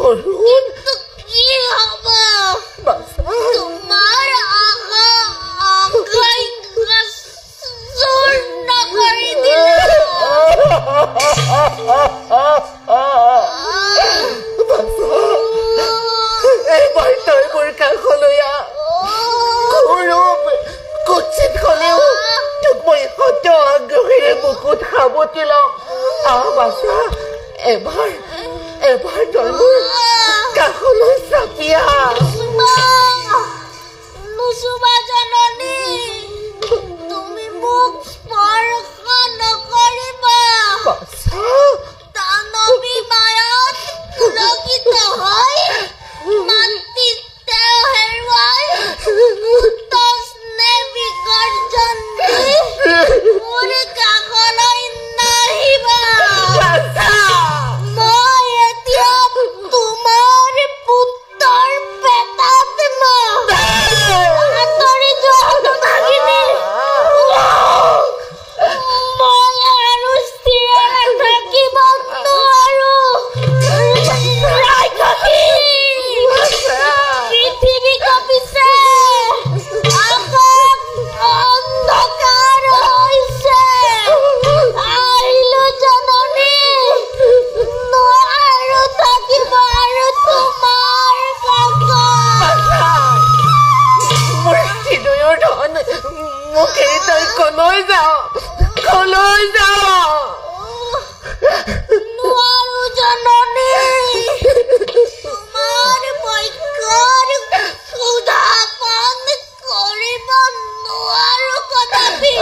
অৰুণ কি হব বাছা তোমাৰ আশাই চূৰ্ণ কৰি দিলে এইবাৰ তই মোৰ কাষলৈ কুচিত হলেও তোক মই সত আগ্ৰহেৰে বুকুত সাৱটি লম বাছা এবাৰ তই মোৰ কাষলৈ চাপিয়া নুচুবা জননী তুমি মোক স্পৰ্শ নকৰিবা দানৱী মায়াত পুলকিত হৈ মাতৃ তেওঁ হেৰুৱাই পুত্ৰ স্নেহ বিসৰ্জন দি মোৰ কাষলৈ নাহিবা মই এতিয়া তোমাৰ পুত্ৰৰ পেটত আঁতৰি যোৱাটো থাকিবি মই আৰু স্থিৰ থাকিব নোৱাৰো পৃথিৱী কঁপিছে আকাশ অন্ধকাৰ হৈছে আহিলো জননী নোৱাৰো থাকিব আৰু তোমাৰ কাষত মোৰ হৃদয়ৰ ধন মোক এৰি তই কলৈ যাৱ নোৱাৰো জননী তোমাৰ বৈক্ষৰ সুধাপান কৰিব নোৱাৰো কদাপি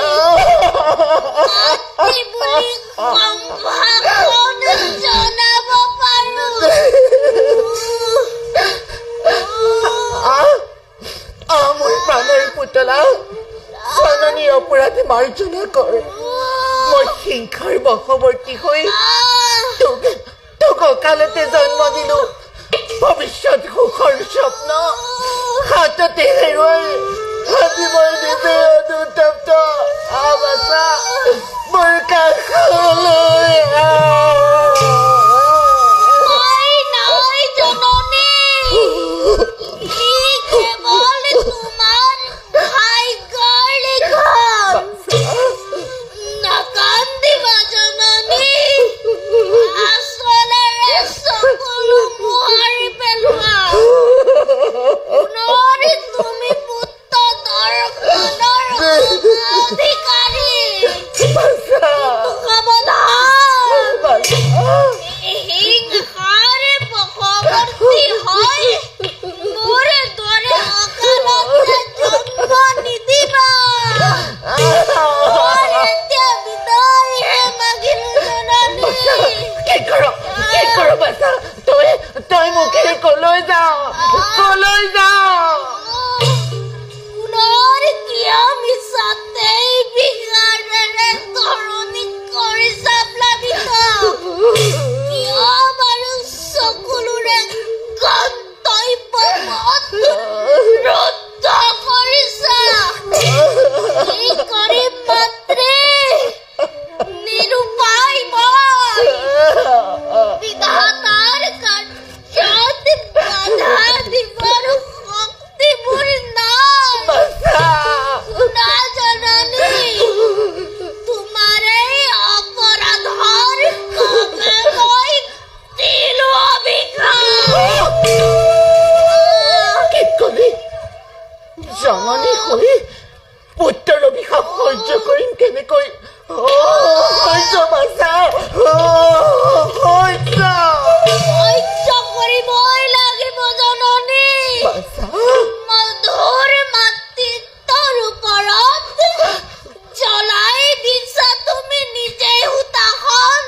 মাতৃ বুলি সম্ভাষণ জনাব পাৰো মোৰ প্ৰাণৰ পুতলা জননী অপৰাধী মাৰ্জনা কৰ মই হিংসাৰ বশৱৰ্তী হৈ তোক অকালতে জন্ম দিলো ভৱিষ্যত সুখৰ স্বপ্ন হাততে হেৰুৱাই আজি মই নিজে অনুতপ্ত বাছা মোৰ কাষলৈ নাই জননী কেৱল তোমাৰ ভাগ্যৰ লিখন নাকান্দিবা জননী আচলেৰে চকুলো মোহাৰি পেলোৱা পুনৰ তুমি পুত্ৰ দৰ্শনৰ অধিকাৰী সাৱধান হিংসাৰে বশৱৰ্তী হৈ মোৰ দৰে অকালতে জন্ম নিদিবা এতিয়া বিদায়হে মাগিলো জননী কি কৰ বাছা তই মোক এৰি কলৈ যাৱ পুনৰ কিয় মিছাতে বিহাৰেৰে ধৰণী কৰিছা প্লাবিত কিয় বাৰু চকুলোৰে গন্তব্য পথ ৰুদ্ধ কৰিছা কি কৰিম মাতৃ নিৰুপায় মই বিধাতাৰ কাৰ্যত বাধা দিবৰ শক্তি মোৰ নাই শুনা জননী তোমাৰে অপৰাধৰ বাবে মই দিলো অভিশাপ কি কলি জননী হৈ পুত্ৰৰ অভিশাপ সহ্য কৰিম কেনেকৈ সহ্য বাছা সহ্য কৰিবই লাগিব জননী মধুৰ মাতৃত্বৰ ওপৰত জ্বলাই দিছা তুমি নিজেই হুতাখন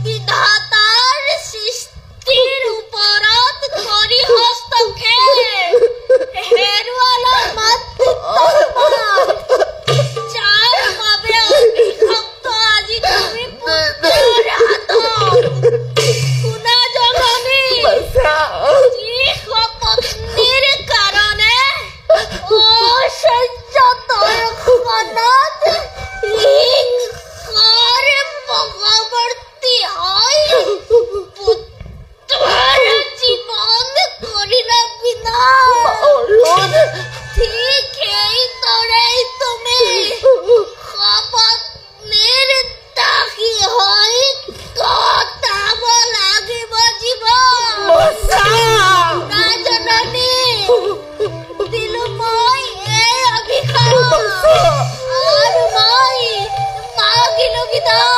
বিধাতাৰ সৃষ্টিৰ ওপৰত কৰি হস্তক্ষেপ হেৰুৱালা মাতৃত্ব দাও